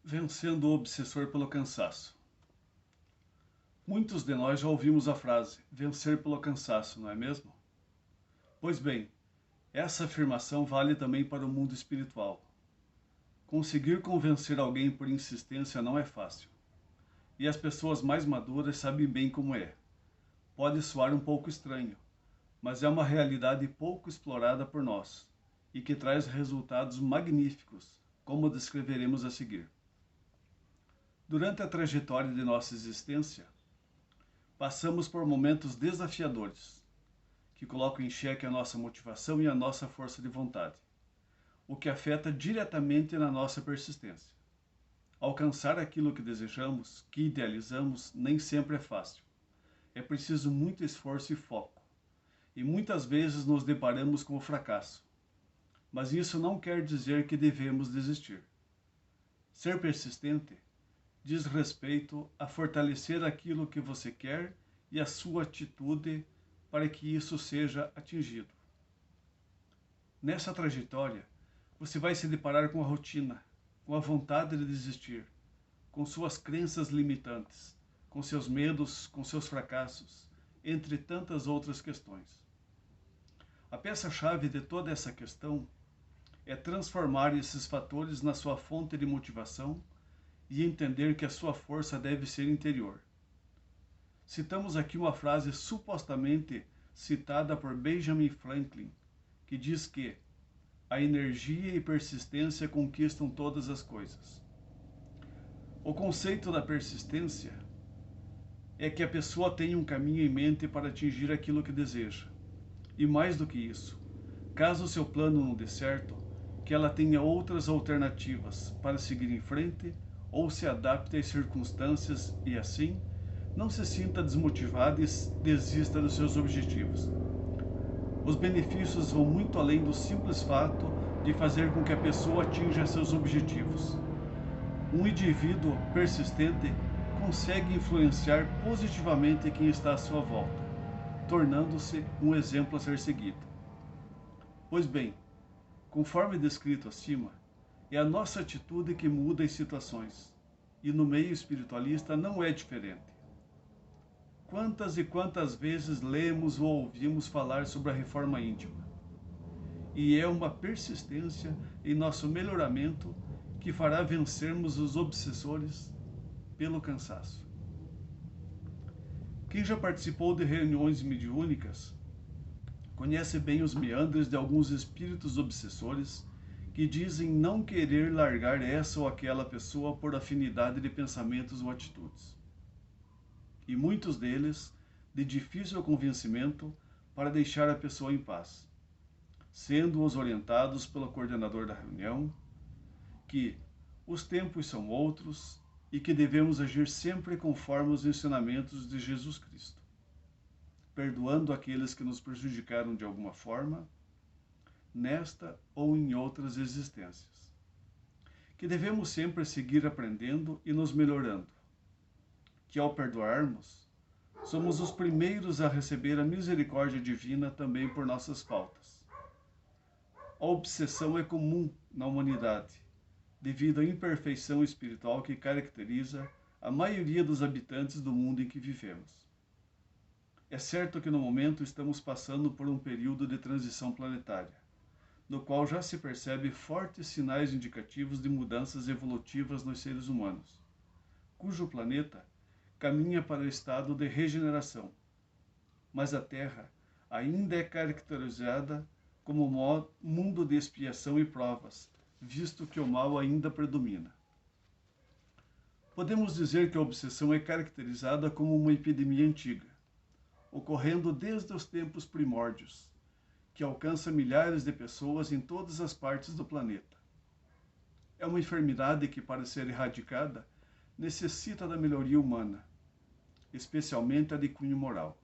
Vencendo o obsessor pelo cansaço. Muitos de nós já ouvimos a frase vencer pelo cansaço, não é mesmo? Pois bem, essa afirmação vale também para o mundo espiritual. Conseguir convencer alguém por insistência não é fácil. E as pessoas mais maduras sabem bem como é. Pode soar um pouco estranho, mas é uma realidade pouco explorada por nós e que traz resultados magníficos, como descreveremos a seguir. Durante a trajetória de nossa existência, passamos por momentos desafiadores, que colocam em xeque a nossa motivação e a nossa força de vontade, o que afeta diretamente na nossa persistência. Alcançar aquilo que desejamos, que idealizamos, nem sempre é fácil. É preciso muito esforço e foco, e muitas vezes nos deparamos com o fracasso. Mas isso não quer dizer que devemos desistir. Ser persistente diz respeito a fortalecer aquilo que você quer e a sua atitude para que isso seja atingido. Nessa trajetória, você vai se deparar com a rotina, com a vontade de desistir, com suas crenças limitantes, com seus medos, com seus fracassos, entre tantas outras questões. A peça-chave de toda essa questão é transformar esses fatores na sua fonte de motivação e entender que a sua força deve ser interior. Citamos aqui uma frase supostamente citada por Benjamin Franklin, que diz que a energia e persistência conquistam todas as coisas. O conceito da persistência é que a pessoa tenha um caminho em mente para atingir aquilo que deseja. E mais do que isso, caso o seu plano não dê certo, que ela tenha outras alternativas para seguir em frente ou se adapte às circunstâncias e assim não se sinta desmotivada e desista dos seus objetivos. Os benefícios vão muito além do simples fato de fazer com que a pessoa atinja seus objetivos. Um indivíduo persistente consegue influenciar positivamente quem está à sua volta, tornando-se um exemplo a ser seguido. Pois bem, conforme descrito acima, é a nossa atitude que muda as situações, e no meio espiritualista não é diferente. Quantas e quantas vezes lemos ou ouvimos falar sobre a reforma íntima? E é uma persistência em nosso melhoramento que fará vencermos os obsessores pelo cansaço. Quem já participou de reuniões mediúnicas conhece bem os meandros de alguns espíritos obsessores que dizem não querer largar essa ou aquela pessoa por afinidade de pensamentos ou atitudes. E muitos deles de difícil convencimento para deixar a pessoa em paz, sendo-os orientados pelo coordenador da reunião que os tempos são outros e que devemos agir sempre conforme os ensinamentos de Jesus Cristo, perdoando aqueles que nos prejudicaram de alguma forma, nesta ou em outras existências. Que devemos sempre seguir aprendendo e nos melhorando. Que ao perdoarmos, somos os primeiros a receber a misericórdia divina também por nossas faltas. A obsessão é comum na humanidade, devido à imperfeição espiritual que caracteriza a maioria dos habitantes do mundo em que vivemos. É certo que no momento estamos passando por um período de transição planetária, no qual já se percebe fortes sinais indicativos de mudanças evolutivas nos seres humanos, cujo planeta caminha para o estado de regeneração. Mas a Terra ainda é caracterizada como mundo de expiação e provas, visto que o mal ainda predomina. Podemos dizer que a obsessão é caracterizada como uma epidemia antiga, ocorrendo desde os tempos primórdios, que alcança milhares de pessoas em todas as partes do planeta. É uma enfermidade que, para ser erradicada, necessita da melhoria humana, especialmente a de cunho moral.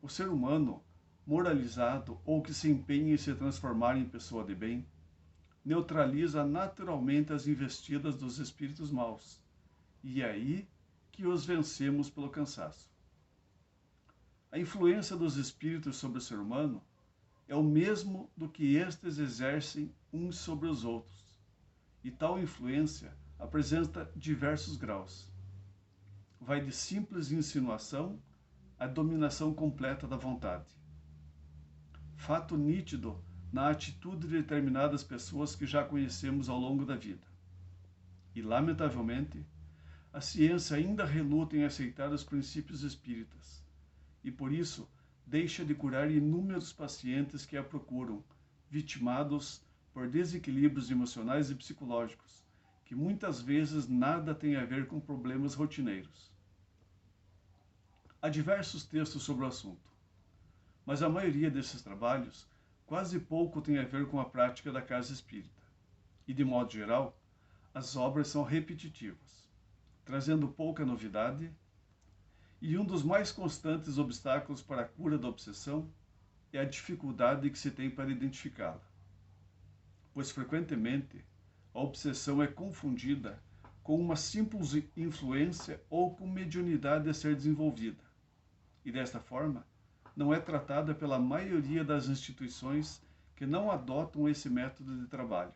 O ser humano, moralizado ou que se empenha em se transformar em pessoa de bem, neutraliza naturalmente as investidas dos espíritos maus, e é aí que os vencemos pelo cansaço. A influência dos espíritos sobre o ser humano é o mesmo do que estes exercem uns sobre os outros, e tal influência apresenta diversos graus. Vai de simples insinuação à dominação completa da vontade. Fato nítido na atitude de determinadas pessoas que já conhecemos ao longo da vida. E, lamentavelmente, a ciência ainda reluta em aceitar os princípios espíritas, e por isso deixa de curar inúmeros pacientes que a procuram, vitimados por desequilíbrios emocionais e psicológicos, que muitas vezes nada têm a ver com problemas rotineiros. Há diversos textos sobre o assunto, mas a maioria desses trabalhos quase pouco tem a ver com a prática da casa espírita. E, de modo geral, as obras são repetitivas, trazendo pouca novidade, e um dos mais constantes obstáculos para a cura da obsessão é a dificuldade que se tem para identificá-la, pois frequentemente a obsessão é confundida com uma simples influência ou com mediunidade a ser desenvolvida, e desta forma não é tratada pela maioria das instituições que não adotam esse método de trabalho,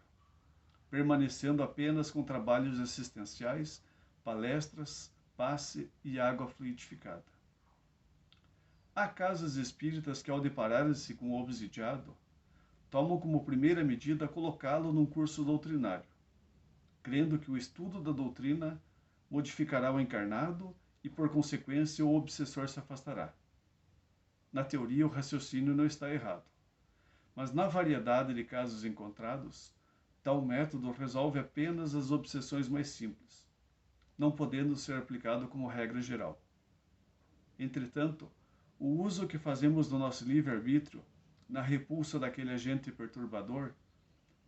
permanecendo apenas com trabalhos assistenciais, palestras, passe e água fluidificada. Há casas espíritas que, ao depararem-se com o obsidiado, tomam como primeira medida colocá-lo num curso doutrinário, crendo que o estudo da doutrina modificará o encarnado e, por consequência, o obsessor se afastará. Na teoria, o raciocínio não está errado, mas na variedade de casos encontrados, tal método resolve apenas as obsessões mais simples, não podendo ser aplicado como regra geral. Entretanto, o uso que fazemos do nosso livre-arbítrio na repulsa daquele agente perturbador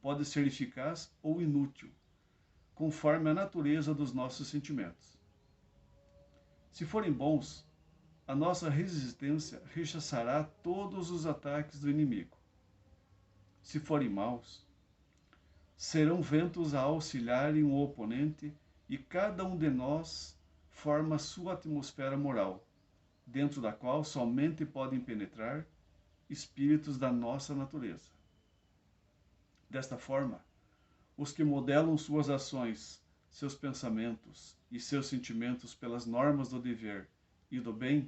pode ser eficaz ou inútil, conforme a natureza dos nossos sentimentos. Se forem bons, a nossa resistência rechaçará todos os ataques do inimigo. Se forem maus, serão ventos a auxiliarem o oponente e cada um de nós forma sua atmosfera moral, dentro da qual somente podem penetrar espíritos da nossa natureza. Desta forma, os que modelam suas ações, seus pensamentos e seus sentimentos pelas normas do dever e do bem,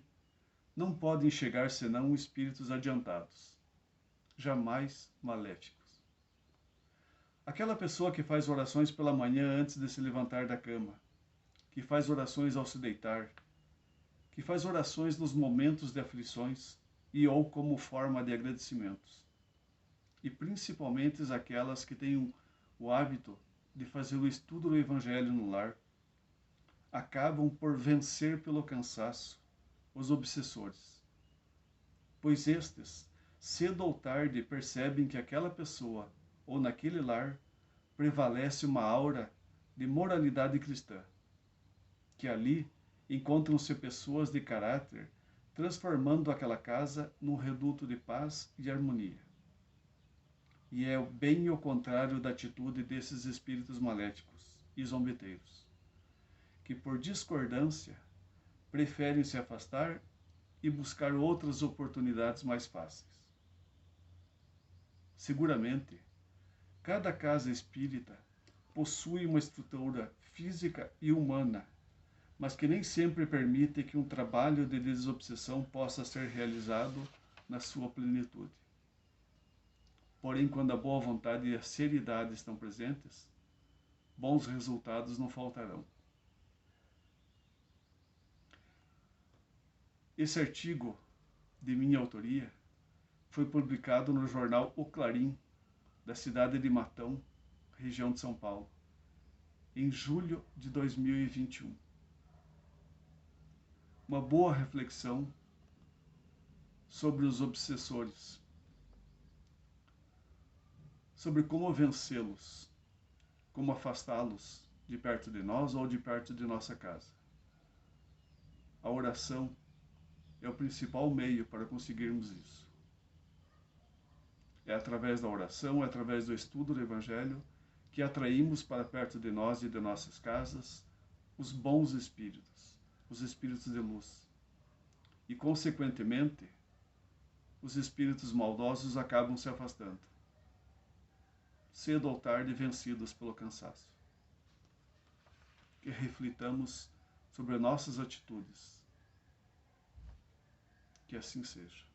não podem chegar senão espíritos adiantados, jamais maléficos. Aquela pessoa que faz orações pela manhã antes de se levantar da cama, que faz orações ao se deitar, que faz orações nos momentos de aflições e ou como forma de agradecimentos. E principalmente aquelas que têm o hábito de fazer o estudo do Evangelho no lar, acabam por vencer pelo cansaço os obsessores, pois estes, cedo ou tarde, percebem que aquela pessoa ou naquele lar prevalece uma aura de moralidade cristã, que ali encontram-se pessoas de caráter, transformando aquela casa num reduto de paz e harmonia. E é bem o contrário da atitude desses espíritos maléficos e zombeteiros, que por discordância preferem se afastar e buscar outras oportunidades mais fáceis. Seguramente, cada casa espírita possui uma estrutura física e humana, mas que nem sempre permite que um trabalho de desobsessão possa ser realizado na sua plenitude. Porém, quando a boa vontade e a seriedade estão presentes, bons resultados não faltarão. Esse artigo, de minha autoria, foi publicado no jornal O Clarim, da cidade de Matão, região de São Paulo, em julho de 2021. Uma boa reflexão sobre os obsessores, sobre como vencê-los, como afastá-los de perto de nós ou de perto de nossa casa. A oração é o principal meio para conseguirmos isso. É através da oração, é através do estudo do Evangelho, que atraímos para perto de nós e de nossas casas os bons espíritos, os espíritos de luz. E, consequentemente, os espíritos maldosos acabam se afastando, cedo ou tarde vencidos pelo cansaço. que reflitamos sobre nossas atitudes. Que assim seja.